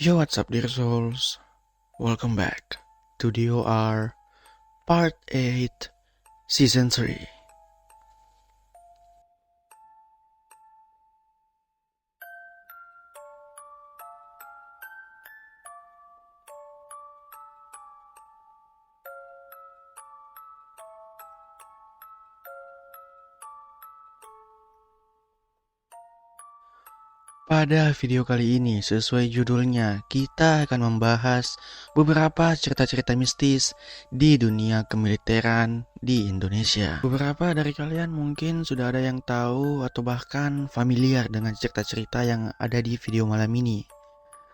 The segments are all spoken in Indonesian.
Yo, what's up, dear souls? Welcome back to DOR Part 8, Season 3. Pada video kali ini, sesuai judulnya, kita akan membahas beberapa cerita-cerita mistis di dunia kemiliteran di Indonesia. Beberapa dari kalian mungkin sudah ada yang tahu atau bahkan familiar dengan cerita-cerita yang ada di video malam ini.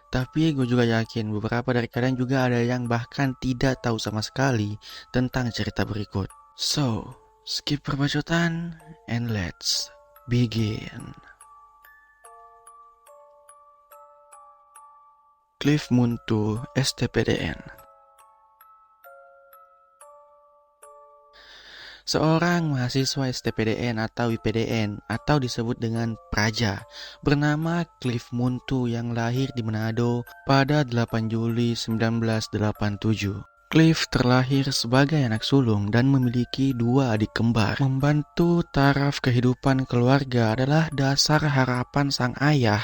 Tapi gue juga yakin beberapa dari kalian juga ada yang bahkan tidak tahu sama sekali tentang cerita berikut. So, skip perbacotan and let's begin. Cliff Muntu, STPDN. Seorang mahasiswa STPDN atau IPDN atau disebut dengan Praja bernama Cliff Muntu yang lahir di Manado pada 8 Juli 1987. Cliff terlahir sebagai anak sulung dan memiliki 2 adik kembar. Membantu taraf kehidupan keluarga adalah dasar harapan sang ayah,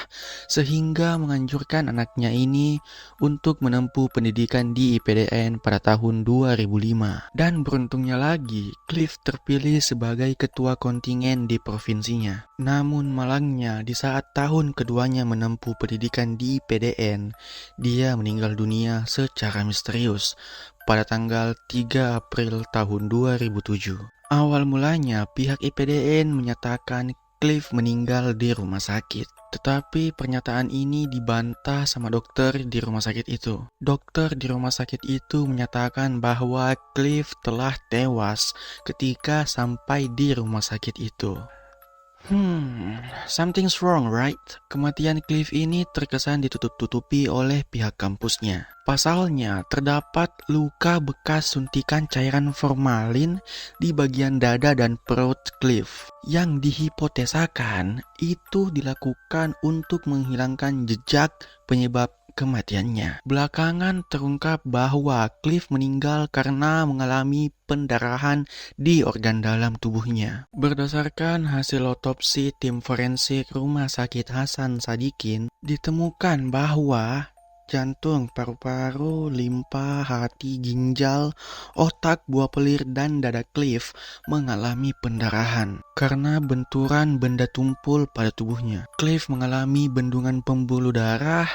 sehingga menganjurkan anaknya ini untuk menempuh pendidikan di IPDN pada tahun 2005. Dan beruntungnya lagi, Cliff terpilih sebagai ketua kontingen di provinsinya. Namun malangnya, di saat tahun keduanya menempuh pendidikan di IPDN, dia meninggal dunia secara misterius pada tanggal 3 April tahun 2007. Awal mulanya pihak IPDN menyatakan Cliff meninggal di rumah sakit. Tetapi pernyataan ini dibantah sama dokter di rumah sakit itu. Dokter di rumah sakit itu menyatakan bahwa Cliff telah tewas ketika sampai di rumah sakit itu. Something's wrong, right? Kematian Cliff ini terkesan ditutup-tutupi oleh pihak kampusnya. Pasalnya, terdapat luka bekas suntikan cairan formalin di bagian dada dan perut Cliff yang dihipotesakan itu dilakukan untuk menghilangkan jejak penyebab kematiannya. Belakangan terungkap bahwa Cliff meninggal karena mengalami pendarahan di organ dalam tubuhnya. Berdasarkan hasil otopsi tim forensik Rumah Sakit Hasan Sadikin, ditemukan bahwa jantung, paru-paru, limpa, hati, ginjal, otak, buah pelir, dan dada Cliff mengalami pendarahan karena benturan benda tumpul pada tubuhnya. Cliff mengalami bendungan pembuluh darah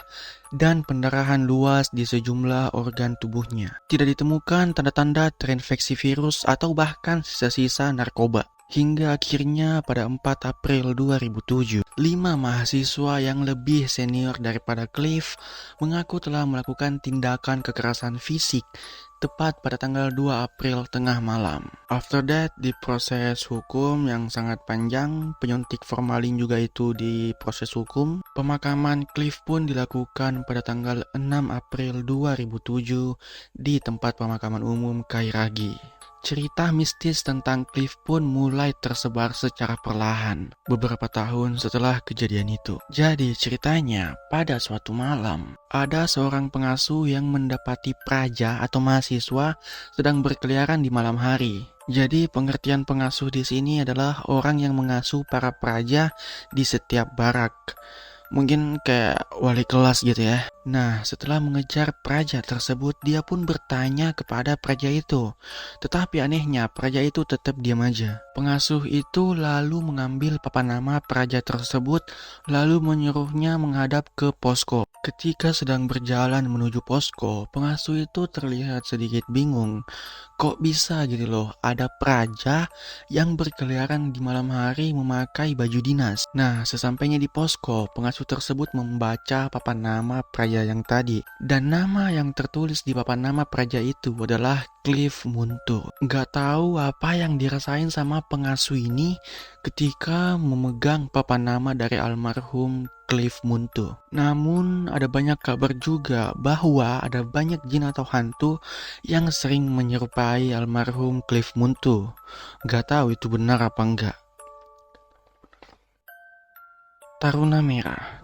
dan pendarahan luas di sejumlah organ tubuhnya. Tidak ditemukan tanda-tanda terinfeksi virus atau bahkan sisa-sisa narkoba. Hingga akhirnya pada 4 April 2007, 5 mahasiswa yang lebih senior daripada Cliff mengaku telah melakukan tindakan kekerasan fisik tepat pada tanggal 2 April tengah malam. After that, di proses hukum yang sangat panjang, penyuntik formalin juga itu di proses hukum. Pemakaman Cliff pun dilakukan pada tanggal 6 April 2007 di tempat pemakaman umum Kairagi. Cerita mistis tentang Cliff pun mulai tersebar secara perlahan beberapa tahun setelah kejadian itu. Jadi ceritanya, pada suatu malam, ada seorang pengasuh yang mendapati praja atau mahasiswa sedang berkeliaran di malam hari. Jadi pengertian pengasuh di sini adalah orang yang mengasuh para praja di setiap barak. Mungkin kayak wali kelas gitu ya. Nah, setelah mengejar praja tersebut, dia pun bertanya kepada praja itu. Tetapi anehnya, praja itu tetap diam aja. Pengasuh itu lalu mengambil papan nama praja tersebut, lalu menyuruhnya menghadap ke posko. Ketika sedang berjalan menuju posko, pengasuh itu terlihat sedikit bingung. Kok bisa gitu loh, ada praja yang berkeliaran di malam hari memakai baju dinas. Nah, sesampainya di posko, pengasuh tersebut membaca papan nama praja yang tadi. Dan nama yang tertulis di papan nama praja itu adalah Cliff Muntu. Gak tahu apa yang dirasain sama pengasuh ini ketika memegang papan nama dari almarhum Cliff Muntu. Namun ada banyak kabar juga bahwa ada banyak jin atau hantu yang sering menyerupai almarhum Cliff Muntu. Gak tahu itu benar apa enggak. Taruna Merah.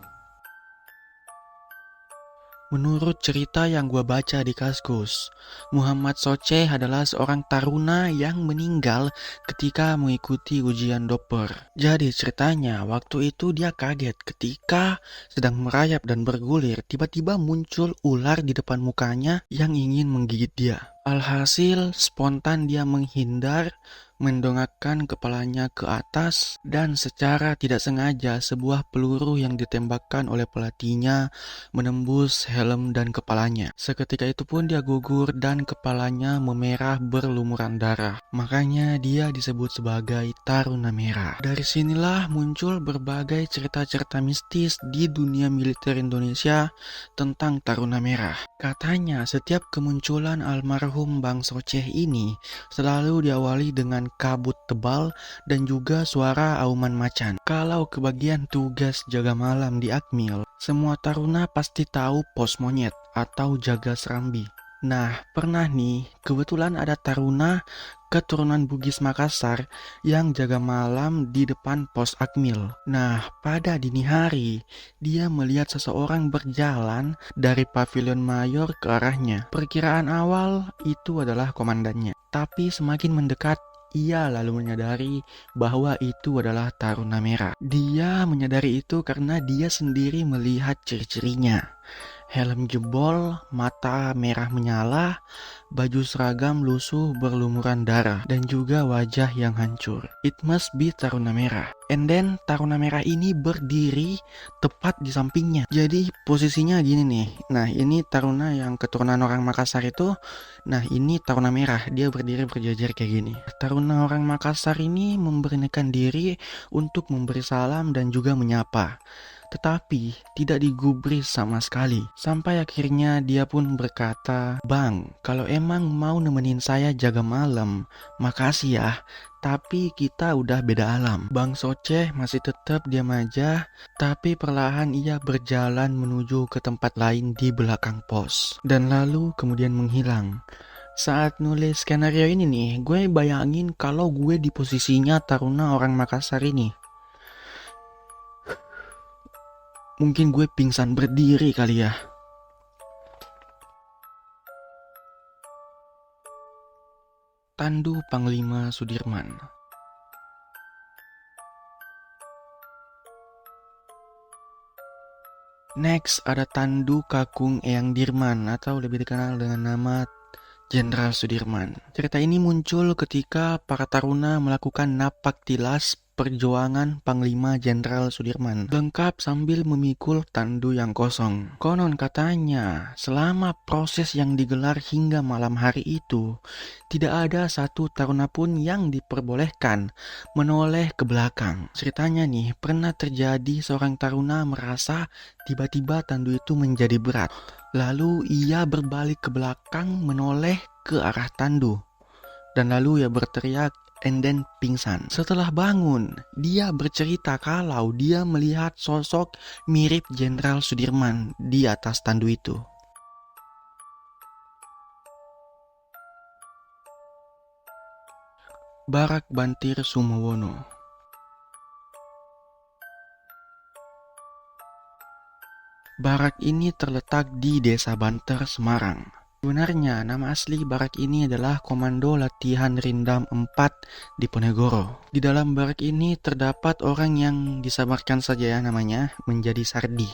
Menurut cerita yang gua baca di Kaskus, Muhammad Soceh adalah seorang taruna yang meninggal ketika mengikuti ujian Doper. Jadi ceritanya waktu itu dia kaget ketika sedang merayap dan bergulir, tiba-tiba muncul ular di depan mukanya yang ingin menggigit dia. Alhasil spontan dia menghindar, mendongakkan kepalanya ke atas, dan secara tidak sengaja sebuah peluru yang ditembakkan oleh pelatihnya menembus helm dan kepalanya. Seketika itu pun dia gugur dan kepalanya memerah berlumuran darah. Makanya dia disebut sebagai Taruna Merah. Dari sinilah muncul berbagai cerita-cerita mistis di dunia militer Indonesia tentang Taruna Merah. Katanya setiap kemunculan almarhum Bang Soceh ini selalu diawali dengan kabut tebal dan juga suara auman macan. Kalau kebagian tugas jaga malam di Akmil, semua taruna pasti tahu pos monyet atau jaga serambi. Nah, pernah nih, kebetulan ada taruna keturunan Bugis Makassar yang jaga malam di depan pos Akmil. Nah, pada dini hari, dia melihat seseorang berjalan dari pavilion mayor ke arahnya. Perkiraan awal itu adalah komandannya. Tapi semakin mendekat, ia lalu menyadari bahwa itu adalah Taruna Merah. Dia menyadari itu karena dia sendiri melihat ciri-cirinya. Helm jebol, mata merah menyala, baju seragam lusuh berlumuran darah, dan juga wajah yang hancur. It must be Taruna Merah. And then Taruna Merah ini berdiri tepat di sampingnya. Jadi posisinya gini nih. Nah, ini Taruna yang keturunan orang Makassar itu. Nah, ini Taruna Merah. Dia berdiri berjajar kayak gini. Taruna orang Makassar ini memberanikan diri untuk memberi salam dan juga menyapa. Tetapi tidak digubris sama sekali. Sampai akhirnya dia pun berkata, "Bang, kalau emang mau nemenin saya jaga malam, makasih ya. Tapi kita udah beda alam." Bang Soceh masih tetap diam aja, tapi perlahan ia berjalan menuju ke tempat lain di belakang pos. Dan lalu kemudian menghilang. Saat nulis skenario ini nih, gue bayangin kalau gue di posisinya taruna orang Makassar ini. Mungkin gue pingsan berdiri kali ya. Tandu Panglima Sudirman. Next ada Tandu Kakung Eyang Dirman atau lebih dikenal dengan nama Jenderal Sudirman. Cerita ini muncul ketika para taruna melakukan napak tilas perjuangan Panglima Jenderal Sudirman, lengkap sambil memikul tandu yang kosong. Konon katanya, selama proses yang digelar hingga malam hari itu, tidak ada satu taruna pun yang diperbolehkan menoleh ke belakang. Ceritanya nih, pernah terjadi seorang taruna merasa tiba-tiba tandu itu menjadi berat. Lalu ia berbalik ke belakang menoleh ke arah tandu. Dan lalu ia berteriak and then pingsan. Setelah bangun, dia bercerita kalau dia melihat sosok mirip Jenderal Sudirman di atas tandu itu. Barak Bantir Sumowono. Barak ini terletak di Desa Banter, Semarang. Sebenarnya nama asli barak ini adalah Komando Latihan Rindam 4 di Ponegoro. Di dalam barak ini terdapat orang yang disamarkan saja ya namanya menjadi Sardi.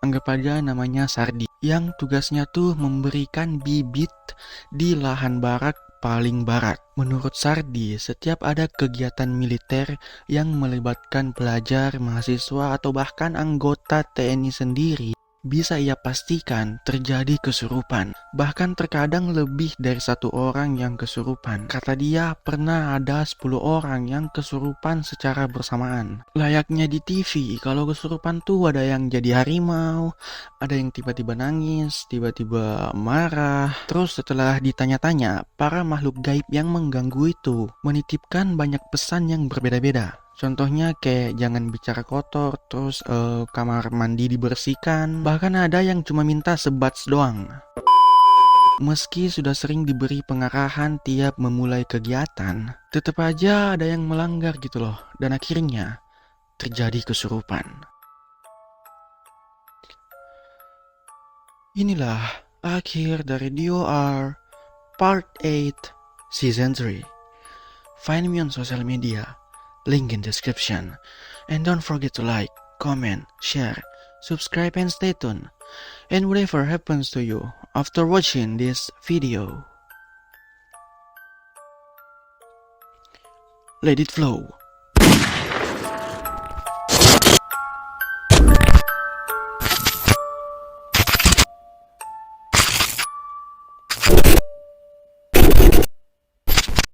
Anggap aja namanya Sardi, yang tugasnya tuh memberikan bibit di lahan barak paling barat. Menurut Sardi, setiap ada kegiatan militer yang melibatkan pelajar, mahasiswa, atau bahkan anggota TNI sendiri, bisa ia pastikan terjadi kesurupan. Bahkan terkadang lebih dari satu orang yang kesurupan. Kata dia, pernah ada 10 orang yang kesurupan secara bersamaan. Layaknya di TV, kalau kesurupan tuh ada yang jadi harimau, ada yang tiba-tiba nangis, tiba-tiba marah. Terus setelah ditanya-tanya, para makhluk gaib yang mengganggu itu menitipkan banyak pesan yang berbeda-beda. Contohnya kayak jangan bicara kotor, terus kamar mandi dibersihkan. Bahkan ada yang cuma minta sebats doang. Meski sudah sering diberi pengarahan tiap memulai kegiatan, tetap aja ada yang melanggar gitu loh. Dan akhirnya terjadi kesurupan. Inilah akhir dari DOR Part 8 Season 3. Find me on social media, link in description. And don't forget to like, comment, share, subscribe and stay tuned. And whatever happens to you after watching this video, let it flow.